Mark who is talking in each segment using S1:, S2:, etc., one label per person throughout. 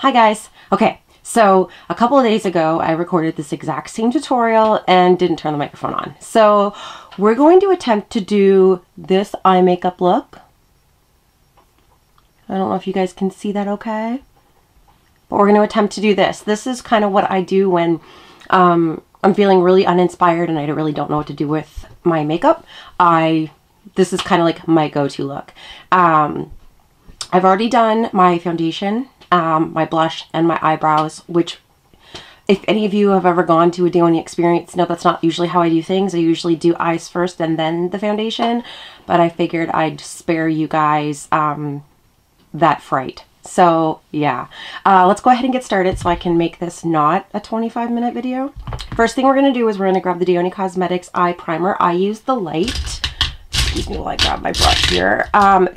S1: Hi guys. Okay, so a couple of days ago I recorded this exact same tutorial and didn't turn the microphone on. So we're going to attempt to do this eye makeup look. I don't know if you guys can see that okay, but we're going to attempt to do this. This is kind of what I do when I'm feeling really uninspired and I really don't know what to do with my makeup. This is kind of like my go-to look. I've already done my foundation, my blush, and my eyebrows, which if any of you have ever gone to a Dione experience, no, that's not usually how I do things. I usually do eyes first and then the foundation, but I figured I'd spare you guys that fright. So yeah, let's go ahead and get started so I can make this not a 25-minute video. First thing we're going to do is we're going to grab the Dione Cosmetics Eye Primer. I use the light. Excuse me while I grab my brush here.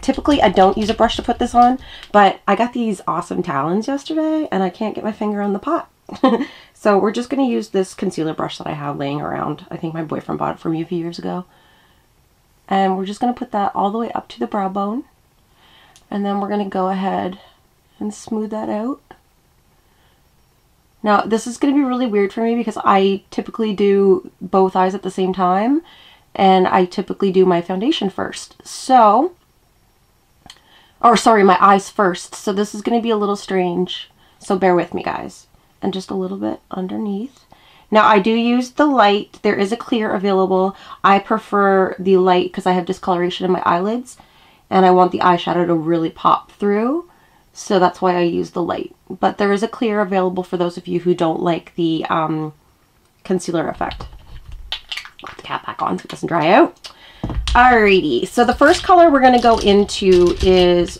S1: Typically I don't use a brush to put this on, but I got these awesome talons yesterday and I can't get my finger on the pot. So we're just going to use this concealer brush that I have laying around. I think my boyfriend bought it for me a few years ago. And we're just going to put that all the way up to the brow bone. And then we're going to go ahead and smooth that out. Now this is going to be really weird for me because I typically do both eyes at the same time. And I typically do my foundation first. So, or sorry, my eyes first. So this is going to be a little strange. So bear with me, guys. And just a little bit underneath. Now I do use the light. There is a clear available. I prefer the light because I have discoloration in my eyelids. And I want the eyeshadow to really pop through. So that's why I use the light. But there is a clear available for those of you who don't like the concealer effect. Put the cap back on so it doesn't dry out. Alrighty, so the first color we're going to go into is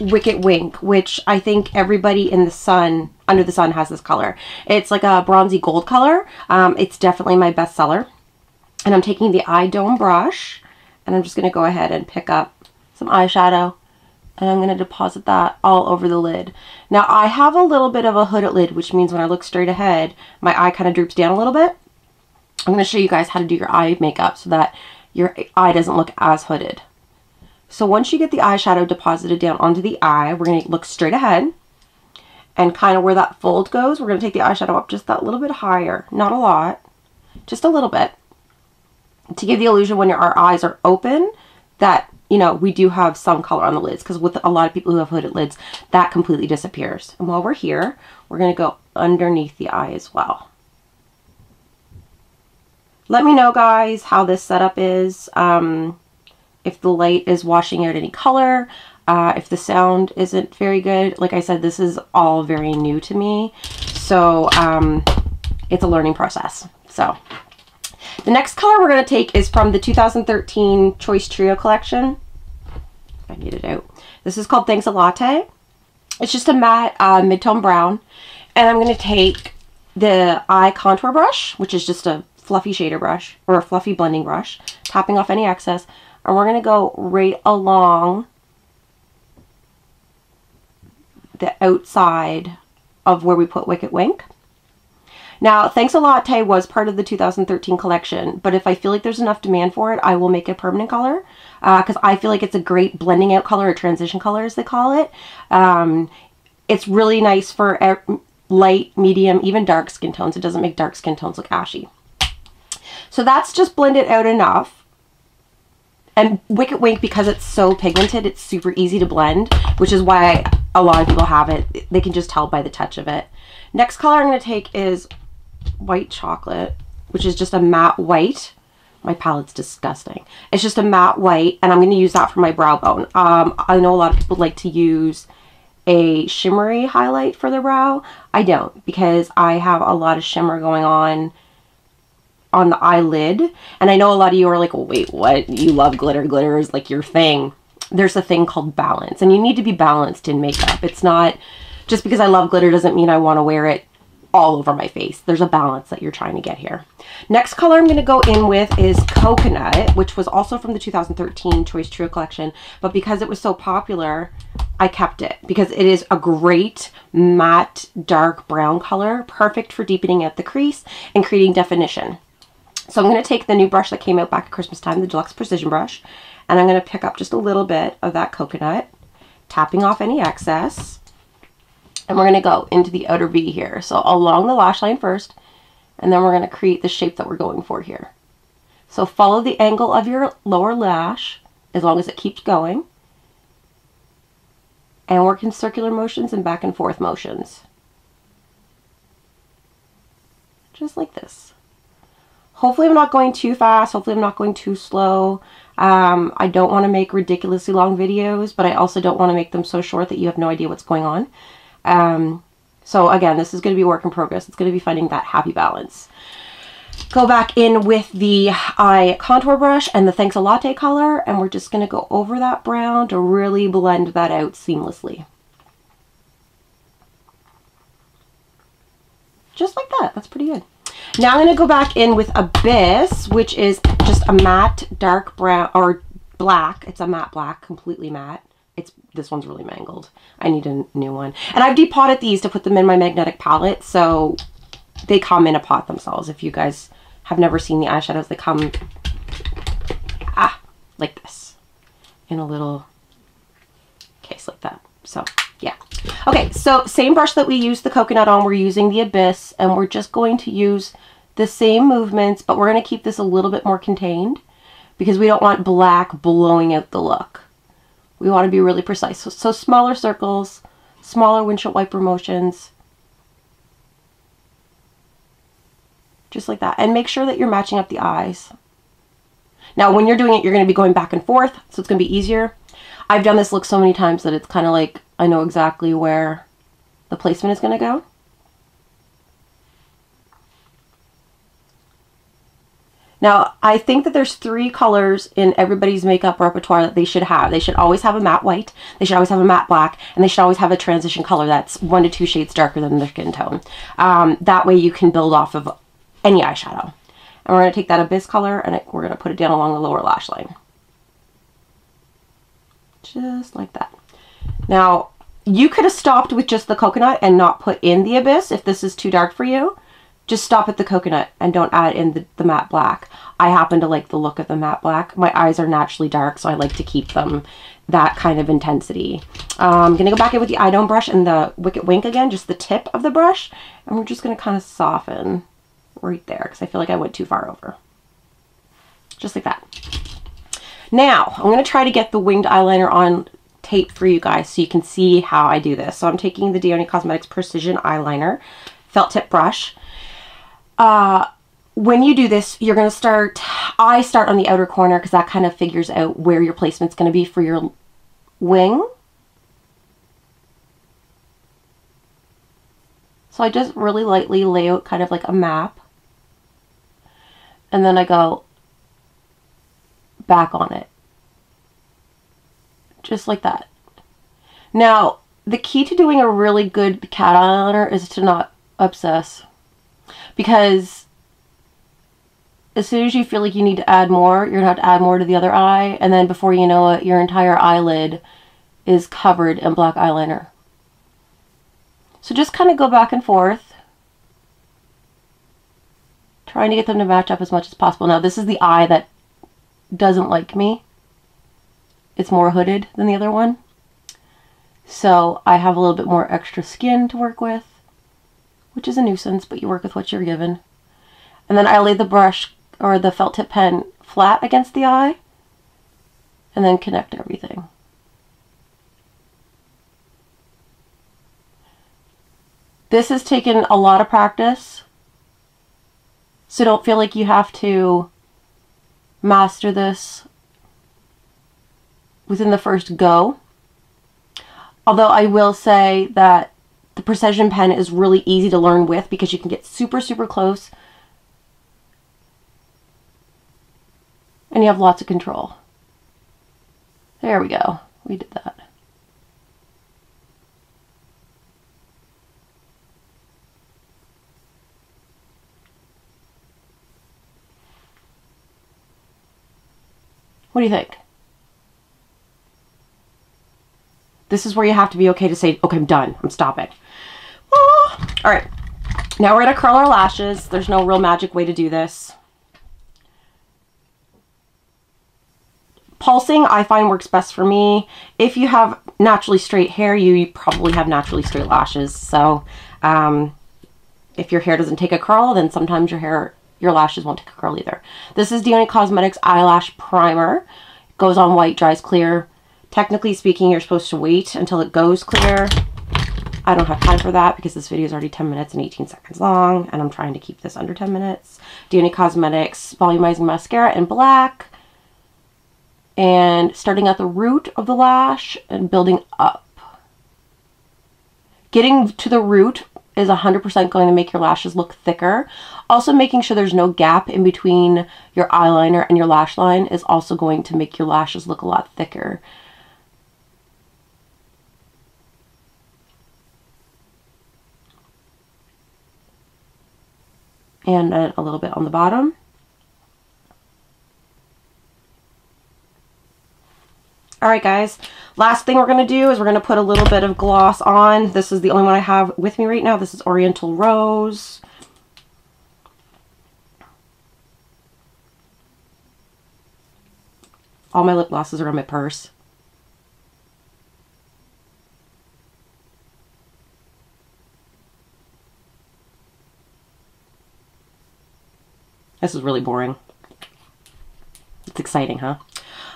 S1: Wicked Wink, which I think everybody in the sun, under the sun, has this color. It's like a bronzy gold color. It's definitely my best seller. And I'm taking the eye dome brush and I'm just going to go ahead and pick up some eyeshadow and I'm going to deposit that all over the lid. Now I have a little bit of a hooded lid, which means when I look straight ahead, my eye kind of droops down a little bit. I'm going to show you guys how to do your eye makeup so that your eye doesn't look as hooded. So once you get the eyeshadow deposited down onto the eye, we're going to look straight ahead. And kind of where that fold goes, we're going to take the eyeshadow up just that little bit higher. Not a lot, just a little bit. To give the illusion when our eyes are open that, you know, we do have some color on the lids. Because with a lot of people who have hooded lids, that completely disappears. And while we're here, we're going to go underneath the eye as well. Let me know, guys, how this setup is, if the light is washing out any color, if the sound isn't very good. Like I said, this is all very new to me, so it's a learning process. So the next color we're going to take is from the 2013 Choice Trio collection. If I get it out. This is called Thanks a Latte. It's just a matte mid-tone brown, and I'm going to take the eye contour brush, which is just a fluffy shader brush or a fluffy blending brush, tapping off any excess, and we're going to go right along the outside of where we put Wicked Wink. Now, Thanks a Latte was part of the 2013 collection, but if I feel like there's enough demand for it, I will make it a permanent color because I feel like it's a great blending out color, or transition color as they call it. It's really nice for light, medium, even dark skin tones. It doesn't make dark skin tones look ashy. So that's just blended out enough. And Wicked Wink, because it's so pigmented, it's super easy to blend, which is why a lot of people have it. They can just tell by the touch of it. Next color I'm going to take is White Chocolate, which is just a matte white. My palette's disgusting. It's just a matte white, and I'm going to use that for my brow bone. I know a lot of people like to use a shimmery highlight for their brow. I don't, because I have a lot of shimmer going on the eyelid, and I know a lot of you are like, well, wait, what? You love glitter? Glitter is like your thing. There's a thing called balance, and you need to be balanced in makeup. It's not just because I love glitter doesn't mean I want to wear it all over my face. There's a balance that you're trying to get here. Next color I'm going to go in with is Coconut, which was also from the 2013 Choice Trio collection, but because it was so popular, I kept it because it is a great matte dark brown color, perfect for deepening out the crease and creating definition. So I'm going to take the new brush that came out back at Christmas time, the Deluxe Precision brush, and I'm going to pick up just a little bit of that coconut, tapping off any excess. And we're going to go into the outer V here. So along the lash line first, and then we're going to create the shape that we're going for here. So follow the angle of your lower lash as long as it keeps going. And work in circular motions and back and forth motions. Just like this. Hopefully I'm not going too fast. Hopefully I'm not going too slow. I don't want to make ridiculously long videos, but I also don't want to make them so short that you have no idea what's going on. So again, this is going to be work in progress. It's going to be finding that happy balance. Go back in with the eye contour brush and the Thanks a Latte color, and we're just going to go over that brown to really blend that out seamlessly. Just like that. That's pretty good. Now I'm going to go back in with Abyss, which is just a matte dark brown or black. It's a matte black, completely matte. This one's really mangled. I need a new one. And I've depotted these to put them in my magnetic palette, so they come in a pot themselves. If you guys have never seen the eyeshadows, they come like this in a little case like that. So yeah. Okay, so same brush that we used the coconut on, we're using the Abyss, and we're just going to use the same movements, but we're going to keep this a little bit more contained because we don't want black blowing out the look. We want to be really precise. So smaller circles, smaller windshield wiper motions. Just like that. And make sure that you're matching up the eyes. Now, when you're doing it, you're going to be going back and forth, so it's going to be easier. I've done this look so many times that it's kind of like I know exactly where the placement is going to go. Now, I think that there's 3 colors in everybody's makeup repertoire that they should have. They should always have a matte white, they should always have a matte black, and they should always have a transition color that's 1 to 2 shades darker than their skin tone. That way you can build off of any eyeshadow. And we're going to take that Abyss color and we're going to put it down along the lower lash line. Just like that. Now, you could have stopped with just the coconut and not put in the Abyss if this is too dark for you. Just stop at the coconut and don't add in the matte black. I happen to like the look of the matte black. My eyes are naturally dark, so I like to keep them that kind of intensity. I'm going to go back in with the eye dome brush and the Wicked Wink again, just the tip of the brush. And we're just going to kind of soften right there because I feel like I went too far over. Just like that. Now, I'm going to try to get the winged eyeliner on tape for you guys so you can see how I do this. So I'm taking the Dione Cosmetics Precision eyeliner, felt tip brush. When you do this, you're going to I start on the outer corner because that kind of figures out where your placement's going to be for your wing. So I just really lightly lay out kind of like a map. And then I go back on it. Just like that. Now, the key to doing a really good cat eyeliner is to not obsess. Because as soon as you feel like you need to add more, you're going to have to add more to the other eye. And then before you know it, your entire eyelid is covered in black eyeliner. So just kind of go back and forth, trying to get them to match up as much as possible. Now, this is the eye that doesn't like me. It's more hooded than the other one. So I have a little bit more extra skin to work with, which is a nuisance, but you work with what you're given. And then I lay the brush or the felt tip pen flat against the eye and then connect everything. This has taken a lot of practice, so don't feel like you have to master this within the first go. Although I will say that the Precision pen is really easy to learn with because you can get super, super close and you have lots of control. There we go. We did that. What do you think? This is where you have to be okay to say, okay, I'm done. I'm stopping. All right. Now we're going to curl our lashes. There's no real magic way to do this. pulsing I find works best for me. If you have naturally straight hair, you probably have naturally straight lashes. So if your hair doesn't take a curl, then sometimes your lashes won't take a curl either. This is Dione Cosmetics Eyelash Primer. It goes on white, dries clear. Technically speaking, you're supposed to wait until it goes clear. I don't have time for that because this video is already 10 minutes and 18 seconds long, and I'm trying to keep this under 10 minutes. Dione Cosmetics Volumizing Mascara in black. And starting at the root of the lash and building up. Getting to the root is 100% going to make your lashes look thicker. Also making sure there's no gap in between your eyeliner and your lash line is also going to make your lashes look a lot thicker. And a little bit on the bottom. Alright guys, last thing we're going to do is we're going to put a little bit of gloss on. This is the only one I have with me right now. This is Oriental Rose. All my lip glosses are in my purse. This is really boring. It's exciting, huh?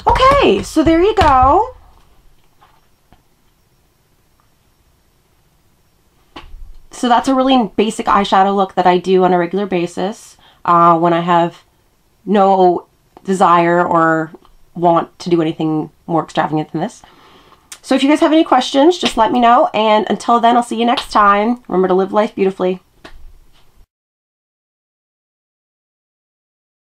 S1: Okay, so there you go. So that's a really basic eyeshadow look that I do on a regular basis when I have no desire or want to do anything more extravagant than this. So if you guys have any questions, just let me know. And until then, I'll see you next time. Remember to live life beautifully.